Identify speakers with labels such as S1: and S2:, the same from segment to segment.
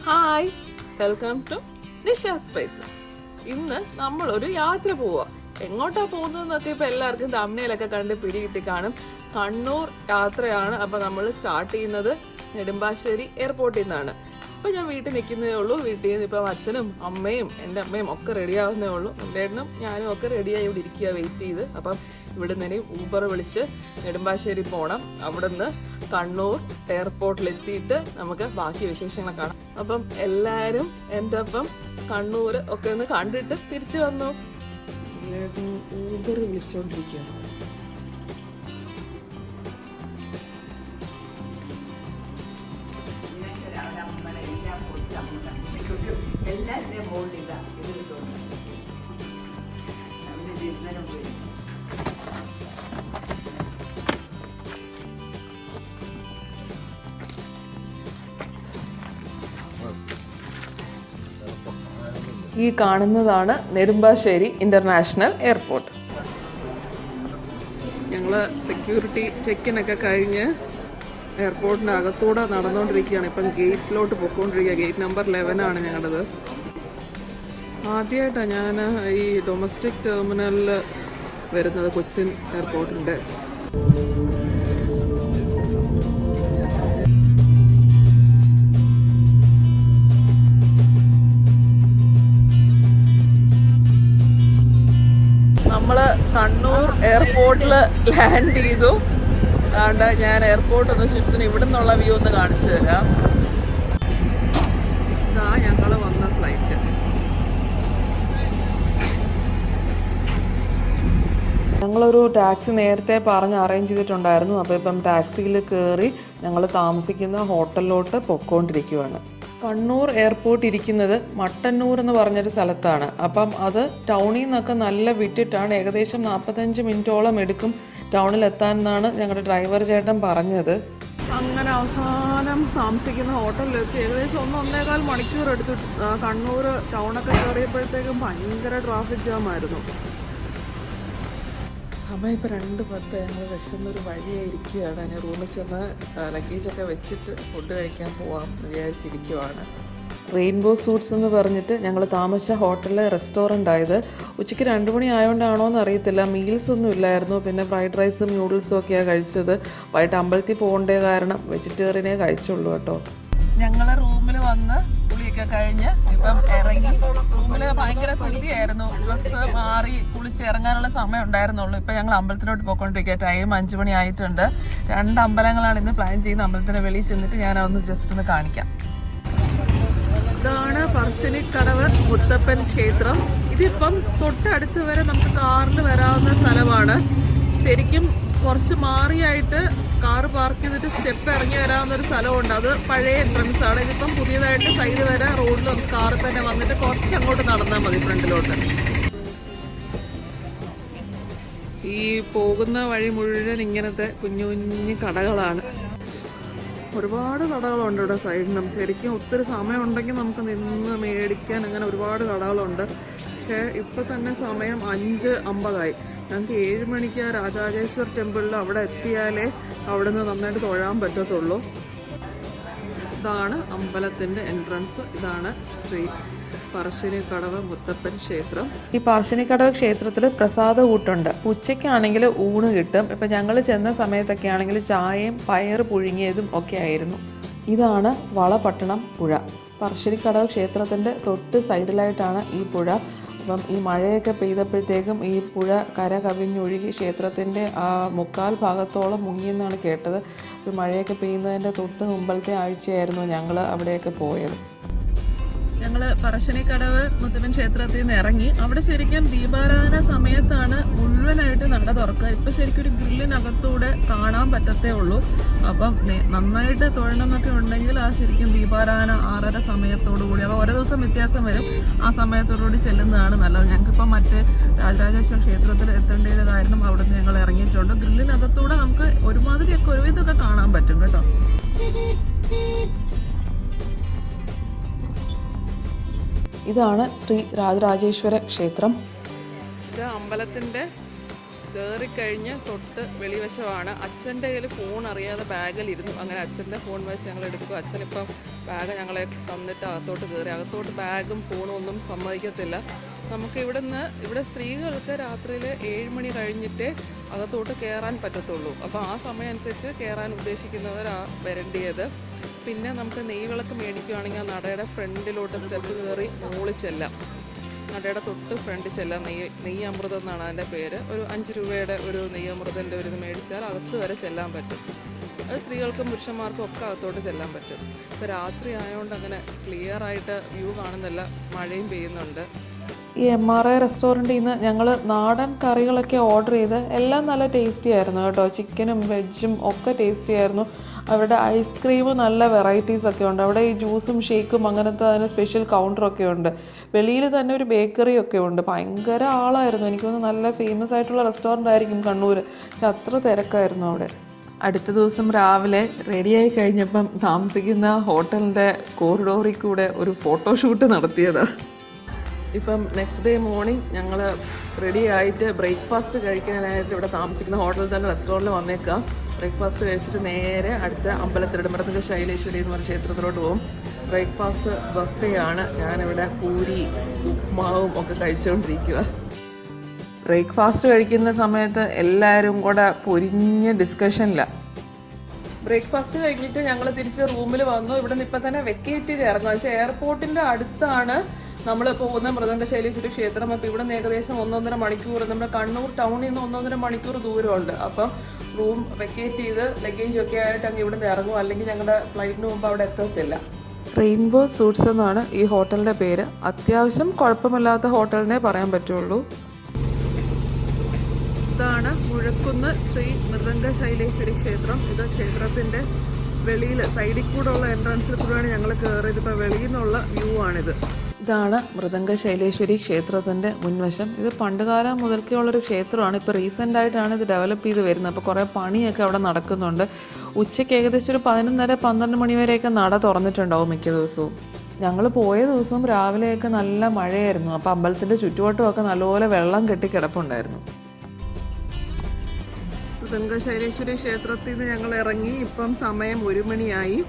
S1: Hi, welcome to Nisha spices. ഇന്ന് നമ്മളൊരു യാത്ര പോവാ. എങ്ങോട്ടാ പോകുന്നതെന്നൊക്കെ ഇപ്പൊ എല്ലാവർക്കും തമിഴിലൊക്കെ കണ്ട് പിടികിട്ടി കാണും. കണ്ണൂർ യാത്രയാണ്. അപ്പൊ നമ്മൾ സ്റ്റാർട്ട് ചെയ്യുന്നത് നെടുമ്പാശ്ശേരി എയർപോർട്ടിൽ നിന്നാണ്. ഇപ്പൊ ഞാൻ വീട്ടിൽ നിൽക്കുന്നതേ ഉള്ളൂ. വീട്ടിൽ നിന്ന് ഇപ്പം അച്ഛനും അമ്മയും എൻ്റെ അമ്മയും ഒക്കെ റെഡി ആവുന്നേ ഉള്ളൂ. എൻ്റെണ്ണും ഞാനും ഒക്കെ റെഡിയായി ഇവിടെ ഇരിക്കുക, വെയിറ്റ് ചെയ്ത്. അപ്പം ഇവിടെ നിന്ന് ഊബർ വിളിച്ച് നെടുമ്പാശ്ശേരി പോകണം. അവിടെ നിന്ന് കണ്ണൂർ എയർപോർട്ടിലെത്തിയിട്ട് നമുക്ക് ബാക്കി വിശേഷങ്ങൾ കാണാം. അപ്പം എല്ലാവരും എൻ്റെ ഒപ്പം കണ്ണൂർ ഒക്കെ ഒന്ന് കണ്ടിട്ട് തിരിച്ചു വന്നു. ഊബർ വിളിച്ചോണ്ടിരിക്കുകയാണ്. ഈ കാണുന്നതാണ് നെടുമ്പാശ്ശേരി ഇന്റർനാഷണൽ എയർപോർട്ട്. ഞങ്ങൾ സെക്യൂരിറ്റി ചെക്കിനൊക്കെ കഴിഞ്ഞ് എയർപോർട്ടിൻ്റെ അകത്തൂടെ നടന്നുകൊണ്ടിരിക്കുകയാണ്. ഇപ്പം ഗേറ്റിലോട്ട് പൊയ്ക്കൊണ്ടിരിക്കുക. ഗേറ്റ് നമ്പർ 11 ഞങ്ങളുടേത്. ആദ്യമായിട്ടാണ് ഞാൻ ഈ ഡൊമസ്റ്റിക് ടെർമിനലിൽ വരുന്നത്, കൊച്ചിൻ എയർപോർട്ടിൻ്റെ. നമ്മൾ കണ്ണൂർ എയർപോർട്ടിൽ ലാൻഡ് ചെയ്തു. അതുകൊണ്ട് ഞാൻ എയർപോർട്ട് ഒന്ന് ചുറ്റിന് ഇവിടെ നിന്നുള്ള വ്യൂ ഒന്ന് കാണിച്ചു തരാം. ഇതാ ഞങ്ങൾ വന്ന ഫ്ലൈറ്റ്. ഞങ്ങളൊരു ടാക്സി നേരത്തെ പറഞ്ഞ് അറേഞ്ച് ചെയ്തിട്ടുണ്ടായിരുന്നു. അപ്പോൾ ഇപ്പം ടാക്സിയിൽ കയറി ഞങ്ങൾ താമസിക്കുന്ന ഹോട്ടലിലോട്ട് പൊയ്ക്കൊണ്ടിരിക്കുകയാണ്. കണ്ണൂർ എയർപോർട്ട് ഇരിക്കുന്നത് മട്ടന്നൂർ എന്ന് പറഞ്ഞൊരു സ്ഥലത്താണ്. അപ്പം അത് ടൗണിൽ നിന്നൊക്കെ നല്ല വിട്ടിട്ടാണ്. ഏകദേശം 45 മിനിറ്റോളം എടുക്കും ടൗണിലെത്താൻ എന്നാണ് ഞങ്ങളുടെ ഡ്രൈവർ ചേട്ടൻ പറഞ്ഞത്. അങ്ങനെ അവസാനം താമസിക്കുന്ന ഹോട്ടലിലെത്തി. ഏകദേശം 1-1.25 മണിക്കൂർ എടുത്തു. കണ്ണൂർ ടൗണൊക്കെ കയറിയപ്പോഴത്തേക്കും ഭയങ്കര ട്രാഫിക് ജാം ആയിരുന്നു. സമയം ഇപ്പോൾ 2:10. ഞങ്ങൾ വിശന്നൊരു വഴിയായിരിക്കുകയാണ്. ഞാൻ റൂമിൽ ചെന്ന് ലഗേജൊക്കെ വെച്ചിട്ട് ഫുഡ് കഴിക്കാൻ പോകാം വിചാരിച്ചിരിക്കുവാണ്. റെയിൻബോ സൂട്ട്സ് എന്ന് പറഞ്ഞിട്ട് ഞങ്ങൾ താമസിച്ച ഹോട്ടലിലെ റെസ്റ്റോറൻ്റ് ആയത്. ഉച്ചയ്ക്ക് 2 മണി ആയതുകൊണ്ടാണോ എന്ന് അറിയത്തില്ല, മീൽസ് ഒന്നും ഇല്ലായിരുന്നു. പിന്നെ ഫ്രൈഡ് റൈസും ന്യൂഡിൽസും ഒക്കെയാണ് കഴിച്ചത്. വൈകിട്ട് അമ്പലത്തിൽ പോകേണ്ട കാരണം വെജിറ്റേറിയനേ കഴിച്ചുള്ളൂ കേട്ടോ. ഞങ്ങൾ റൂമിൽ വന്ന് കുളിയൊക്കെ കഴിഞ്ഞ് ഇപ്പം ഇറങ്ങി. റൂമിൽ ഭയങ്കര ധൃതിയായിരുന്നു. ഡ്രസ്സ് മാറി കുളിച്ച് ഇറങ്ങാനുള്ള സമയം ഉണ്ടായിരുന്നുള്ളൂ. ഇപ്പം ഞങ്ങൾ അമ്പലത്തിലോട്ട് പോയിക്കൊണ്ടിരിക്കുക. ടൈം 5 മണി ആയിട്ടുണ്ട്. 2 അമ്പലങ്ങളാണ് ഇന്ന് പ്ലാൻ ചെയ്യുന്ന. അമ്പലത്തിന് വെളിയിൽ ചെന്നിട്ട് ഞാൻ അതൊന്ന് ജസ്റ്റ് ഒന്ന് കാണിക്കാം. ഇതാണ് പറശ്ശിനിക്കടവ് മുത്തപ്പൻ ക്ഷേത്രം. ഇതിപ്പം തൊട്ടടുത്ത് വരെ നമുക്ക് കാറിൽ വരാവുന്ന സ്ഥലമാണ്. ശരിക്കും കുറച്ച് മാറിയായിട്ട് കാറ് പാർക്ക് ചെയ്തിട്ട് സ്റ്റെപ്പ് ഇറങ്ങി വരാവുന്നൊരു സ്ഥലമുണ്ട്. അത് പഴയ എൻട്രൻസ് ആണ്. ഇതിപ്പം പുതിയതായിട്ട് സൈഡ് വരെ റോഡിൽ നമുക്ക് കാറിൽ തന്നെ വന്നിട്ട് കുറച്ച് അങ്ങോട്ട് നടന്നാൽ മതി ഫ്രണ്ടിലോട്ട്. ഈ പോകുന്ന വഴി മുഴുവൻ ഇങ്ങനത്തെ കുഞ്ഞു കുഞ്ഞു കടകളാണ്. ഒരുപാട് കടകളുണ്ട് ഇവിടെ സൈഡിലും. ശരിക്കും ഒത്തിരി സമയം ഉണ്ടെങ്കിൽ നമുക്ക് നിന്ന് മേടിക്കാൻ അങ്ങനെ ഒരുപാട് കടകളുണ്ട്. പക്ഷേ ഇപ്പം തന്നെ സമയം 5:50 ഞങ്ങൾക്ക് 7 മണിക്ക് രാജരാജേശ്വർ ടെമ്പിളിൽ അവിടെ എത്തിയാലേ അവിടെ നിന്ന് നന്നായിട്ട് തൊഴാൻ പറ്റത്തുള്ളൂ. ഇതാണ് അമ്പലത്തിൻ്റെ എൻട്രൻസ്. ഇതാണ് ശ്രീ പറശ്ശിനിക്കടവ് മുത്തപ്പൻ ക്ഷേത്രം. ഈ പറശ്ശിനിക്കടവ് ക്ഷേത്രത്തിൽ പ്രസാദ കൂട്ടുണ്ട്. ഉച്ചയ്ക്കാണെങ്കിൽ ഊണ് കിട്ടും. ഇപ്പം ഞങ്ങൾ ചെന്ന സമയത്തൊക്കെ ആണെങ്കിൽ ചായയും പയർ പുഴുങ്ങിയതും ഒക്കെ ആയിരുന്നു. ഇതാണ് വളപട്ടണം പുഴ. പറശ്ശിനിക്കടവ് ക്ഷേത്രത്തിൻ്റെ തൊട്ട് സൈഡിലായിട്ടാണ് ഈ പുഴ. അപ്പം ഈ മഴയൊക്കെ പെയ്തപ്പോഴത്തേക്കും ഈ പുഴ കര കവിഞ്ഞൊഴുകി ക്ഷേത്രത്തിൻ്റെ ആ 3/4 ഭാഗത്തോളം മുങ്ങിയെന്നാണ് കേട്ടത്. അപ്പോൾ മഴയൊക്കെ പെയ്യുന്നതിൻ്റെ തൊട്ട് മുമ്പത്തെ ആഴ്ചയായിരുന്നു ഞങ്ങൾ അവിടെയൊക്കെ പോയത്. ഞങ്ങൾ പറശ്ശിനിക്കടവ് മുത്തപ്പൻ ക്ഷേത്രത്തിൽ നിന്ന് ഇറങ്ങി. അവിടെ ശരിക്കും ദീപാരാധന സമയത്താണ് മുഴുവനായിട്ട് നട തുറക്കുക. ഇപ്പം ശരിക്കും ഒരു ഗ്രില്ലിനകത്തൂടെ കാണാൻ പറ്റത്തേ ഉള്ളൂ. അപ്പം നന്നായിട്ട് തൊഴണം എന്നൊക്കെ ഉണ്ടെങ്കിൽ ആ ശരിക്കും ദീപാരാധന 6:30 സമയത്തോടു കൂടി, അത് ഓരോ ദിവസം വ്യത്യാസം വരും, ആ സമയത്തോടുകൂടി ചെല്ലുന്നതാണ് നല്ലത്. ഞങ്ങൾക്കിപ്പം മറ്റ് രാജരാജേശ്വര ക്ഷേത്രത്തിൽ എത്തേണ്ടത് കാരണം അവിടെ നിന്ന് ഞങ്ങൾ ഇറങ്ങിയിട്ടുണ്ട്. ഗ്രില്ലിനകത്തൂടെ നമുക്ക് ഒരുമാതിരിയൊക്കെ ഒരുവിധമൊക്കെ കാണാൻ പറ്റും കേട്ടോ. ഇതാണ് ശ്രീ രാജരാജേശ്വര ക്ഷേത്രം. ഇത് അമ്പലത്തിൻ്റെ കയറിക്കഴിഞ്ഞ് തൊട്ട് വെളിവശമാണ്. അച്ഛൻ്റെ കയ്യിൽ ഫോൺ അറിയാതെ ബാഗിലിരുന്നു. അങ്ങനെ അച്ഛൻ്റെ ഫോൺ വെച്ച് ഞങ്ങൾ എടുക്കും. അച്ഛനിപ്പം ബാഗ് ഞങ്ങളെ തന്നിട്ട് അകത്തോട്ട് കയറി. അകത്തോട്ട് ബാഗും ഫോണും ഒന്നും സമ്മതിക്കത്തില്ല. നമുക്ക് ഇവിടെ സ്ത്രീകൾക്ക് രാത്രിയിൽ 7 മണി കഴിഞ്ഞിട്ടേ അകത്തോട്ട് കയറാൻ പറ്റത്തുള്ളൂ. അപ്പോൾ ആ സമയം അനുസരിച്ച് കയറാൻ ഉദ്ദേശിക്കുന്നവരാണ് വരേണ്ടത്. പിന്നെ നമുക്ക് നെയ്വിളക്ക് മേടിക്കുകയാണെങ്കിൽ ആ നടയുടെ ഫ്രണ്ടിലോട്ട് സ്റ്റെപ്പ് കയറി മുകളിൽ ചെല്ലാം. നടയുടെ തൊട്ട് ഫ്രണ്ടിൽ ചെല്ലാം. നെയ്യമൃതം എന്നാണ് അതിൻ്റെ പേര്. ഒരു 5 രൂപയുടെ ഒരു നെയ്യമൃതൻ്റെ ഒരു ഇത് മേടിച്ചാൽ അകത്ത് വരെ ചെല്ലാൻ പറ്റും. അത് സ്ത്രീകൾക്കും പുരുഷന്മാർക്കും ഒക്കെ അകത്തോട്ട് ചെല്ലാൻ പറ്റും. ഇപ്പോൾ രാത്രി ആയതുകൊണ്ട് അങ്ങനെ ക്ലിയറായിട്ട് വ്യൂ കാണുന്നില്ല, മഴയും പെയ്യുന്നുണ്ട്. ഈ MRI റെസ്റ്റോറൻറ്റിൽ നിന്ന് ഞങ്ങൾ നാടൻ കറികളൊക്കെ ഓർഡർ ചെയ്ത് എല്ലാം നല്ല ടേസ്റ്റി ആയിരുന്നു കേട്ടോ. ചിക്കനും വെജും ഒക്കെ ടേസ്റ്റി ആയിരുന്നു. അവിടെ ഐസ്ക്രീം നല്ല വെറൈറ്റീസൊക്കെ ഉണ്ട്. അവിടെ ഈ ജ്യൂസും ഷേക്കും അങ്ങനത്തെ അതിന് സ്പെഷ്യൽ കൗണ്ടറൊക്കെ ഉണ്ട്. വെളിയിൽ തന്നെ ഒരു ബേക്കറിയൊക്കെ ഉണ്ട്. ഭയങ്കര ആളായിരുന്നു. എനിക്ക് തോന്നുന്നു നല്ല ഫേമസ് ആയിട്ടുള്ള റെസ്റ്റോറൻ്റ് ആയിരിക്കും കണ്ണൂർ. പക്ഷെ അത്ര തിരക്കായിരുന്നു അവിടെ. അടുത്ത ദിവസം രാവിലെ റെഡിയായി കഴിഞ്ഞപ്പം താമസിക്കുന്ന ഹോട്ടലിൻ്റെ കോറിഡോറിൽ കൂടെ ഒരു ഫോട്ടോഷൂട്ട് നടത്തിയതാണ്. ഇപ്പം നെക്സ്റ്റ് ഡേ മോർണിംഗ് ഞങ്ങൾ റെഡി ആയിട്ട് ബ്രേക്ക്ഫാസ്റ്റ് കഴിക്കാനായിട്ട് ഇവിടെ താമസിക്കുന്ന ഹോട്ടലിൽ തന്നെ റെസ്റ്റോറൻറ്റിൽ വന്നേക്കാം. ബ്രേക്ക്ഫാസ്റ്റ് കഴിച്ചിട്ട് നേരെ അടുത്ത അമ്പലത്തിരുമൃതങ്ക ശൈലേശ്വരി എന്ന് പറഞ്ഞ ക്ഷേത്രത്തിലോട്ട് പോകും. ബ്രേക്ക്ഫാസ്റ്റ് ബഫെയാണ്. ഞാനിവിടെ പൂരി ഉപ്മാവും ഒക്കെ കഴിച്ചുകൊണ്ടിരിക്കുക. ബ്രേക്ക്ഫാസ്റ്റ് കഴിക്കുന്ന സമയത്ത് എല്ലാവരും കൂടെ പൊരിഞ്ഞ ഡിസ്കഷനിലാണ്. ബ്രേക്ക്ഫാസ്റ്റ് കഴിഞ്ഞിട്ട് ഞങ്ങൾ തിരിച്ച് റൂമിൽ വന്നു. ഇവിടെ നിന്ന് ഇപ്പം തന്നെ വെക്കേറ്റ് ചെയ്ത് ഇറങ്ങും. പക്ഷേ എയർപോർട്ടിൻ്റെ അടുത്താണ് നമ്മൾ പോകുന്ന മൃദംഗശൈലേശ്വരി ക്ഷേത്രം. അപ്പോൾ ഇവിടെ നിന്ന് ഏകദേശം 1.5 മണിക്കൂർ, നമ്മുടെ കണ്ണൂർ ടൗണിൽ നിന്ന് 1.5 മണിക്കൂർ ദൂരമുണ്ട്. അപ്പം റൂം വെക്കേറ്റ് ചെയ്ത് ലഗേജൊക്കെ ആയിട്ട് അങ്ങ് ഇവിടെ നിന്ന് ഇറങ്ങും. അല്ലെങ്കിൽ ഞങ്ങളുടെ ഫ്ലൈറ്റിന് മുമ്പ് അവിടെ എത്തത്തില്ല. റെയിൻബോ സൂട്ട്സ് എന്നാണ് ഈ ഹോട്ടലിൻ്റെ പേര്. അത്യാവശ്യം കുഴപ്പമില്ലാത്ത ഹോട്ടലിനെ പറയാൻ പറ്റുള്ളൂ. ഇതാണ് മുഴക്കുന്ന് ശ്രീ മൃദംഗശൈലേശ്വരി ക്ഷേത്രം. ഇത് ക്ഷേത്രത്തിൻ്റെ വെളിയിൽ സൈഡിൽ കൂടെ ഉള്ള എൻട്രൻസിൽ കൂടെയാണ് ഞങ്ങൾ കയറിയത്. ഇപ്പോൾ വെളിയിൽ നിന്നുള്ള വ്യൂ ആണിത്. ഇതാണ് മൃദംഗശൈലേശ്വരി ക്ഷേത്രത്തിൻ്റെ മുൻവശം. ഇത് പണ്ടുകാലം മുതൽക്കേ ഉള്ളൊരു ക്ഷേത്രമാണ്. ഇപ്പോൾ റീസെൻ്റായിട്ടാണ് ഇത് ഡെവലപ്പ് ചെയ്ത് വരുന്നത്. അപ്പോൾ കുറേ പണിയൊക്കെ അവിടെ നടക്കുന്നുണ്ട്. ഉച്ചയ്ക്ക് ഏകദേശം ഒരു 11:30-12 മണി വരെയൊക്കെ നട തുറന്നിട്ടുണ്ടാവും മിക്ക ദിവസവും. ഞങ്ങൾ പോയ ദിവസവും രാവിലെയൊക്കെ നല്ല മഴയായിരുന്നു. അപ്പോൾ അമ്പലത്തിൻ്റെ ചുറ്റുവട്ടമൊക്കെ നല്ലപോലെ വെള്ളം കെട്ടി കിടപ്പുണ്ടായിരുന്നു. മൃദംഗശൈലേശ്വരി ക്ഷേത്രത്തിൽ നിന്ന് ഞങ്ങൾ ഇറങ്ങി. ഇപ്പം സമയം 1 മണിയായി.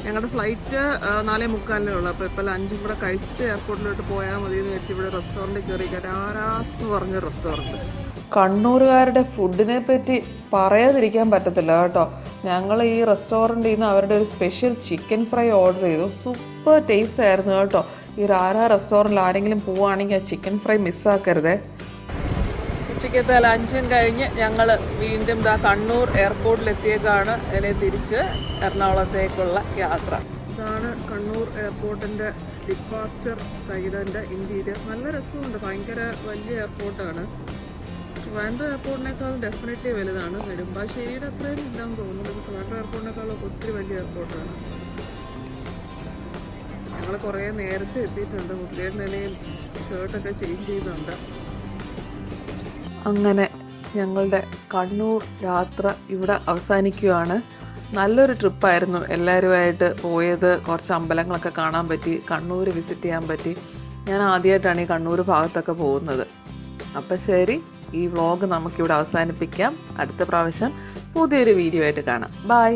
S1: ഞങ്ങളുടെ ഫ്ലൈറ്റ് 4:45 ഉള്ളൂ. അപ്പോൾ ഇപ്പോൾ ലഞ്ചും കൂടെ കഴിച്ചിട്ട് എയർപോർട്ടിലോട്ട് പോയാൽ മതി എന്ന് വെച്ച് ഇവിടെ റെസ്റ്റോറൻറ്റിൽ കയറി. രാരാസ് എന്ന് പറഞ്ഞ റെസ്റ്റോറൻറ്റ്. കണ്ണൂരുകാരുടെ ഫുഡിനെ പറ്റി പറയാതിരിക്കാൻ പറ്റത്തില്ല കേട്ടോ. ഞങ്ങൾ ഈ റെസ്റ്റോറൻറ്റിൽ നിന്ന് അവരുടെ ഒരു സ്പെഷ്യൽ ചിക്കൻ ഫ്രൈ ഓർഡർ ചെയ്തു. സൂപ്പർ ടേസ്റ്റ് ആയിരുന്നു കേട്ടോ. ഈ രാരാ റെസ്റ്റോറൻറ്റിൽ ആരെങ്കിലും പോവുകയാണെങ്കിൽ ആ ചിക്കൻ ഫ്രൈ മിസ്സാക്കരുതേ. ഉച്ചയ്ക്കത്തെ ലഞ്ചും കഴിഞ്ഞ് ഞങ്ങൾ വീണ്ടും കണ്ണൂർ എയർപോർട്ടിലെത്തിയേക്കാണ്. അതിനെ തിരിച്ച് എറണാകുളത്തേക്കുള്ള യാത്ര. ഇതാണ് കണ്ണൂർ എയർപോർട്ടിൻ്റെ ഡിപ്പാർച്ചർ സൈഡിൻ്റെ ഇൻറ്റീരിയർ. നല്ല രസമുണ്ട്. ഭയങ്കര വലിയ എയർപോർട്ടാണ്. ട്രിവാൻഡ്രം എയർപോർട്ടിനേക്കാളും ഡെഫിനറ്റ്ലി വലുതാണ്. നെടുമ്പാശ്ശേരിയുടെ അത്രയും ഇല്ലാന്ന് തോന്നുന്നു. ട്രിവാൻഡ്രം എയർപോർട്ടിനേക്കാളും ഒത്തിരി വലിയ എയർപോർട്ടാണ്. ഞങ്ങൾ കുറേ നേരത്തെ എത്തിയിട്ടുണ്ട്. മുരളിയേട്ടനെയും ഷർട്ടൊക്കെ ചേഞ്ച് ചെയ്യുന്നുണ്ട്. അങ്ങനെ ഞങ്ങളുടെ കണ്ണൂർ യാത്ര ഇവിടെ അവസാനിക്കുകയാണ്. നല്ലൊരു ട്രിപ്പായിരുന്നു. എല്ലാവരുമായിട്ട് പോയത്. കുറച്ച് അമ്പലങ്ങളൊക്കെ കാണാൻ പറ്റി. കണ്ണൂർ വിസിറ്റ് ചെയ്യാൻ പറ്റി. ഞാൻ ആദ്യമായിട്ടാണ് ഈ കണ്ണൂർ ഭാഗത്തൊക്കെ പോകുന്നത്. അപ്പം ശരി, ഈ വ്ളോഗ് നമുക്കിവിടെ അവസാനിപ്പിക്കാം. അടുത്ത പ്രാവശ്യം പുതിയൊരു വീഡിയോ ആയിട്ട് കാണാം. ബൈ.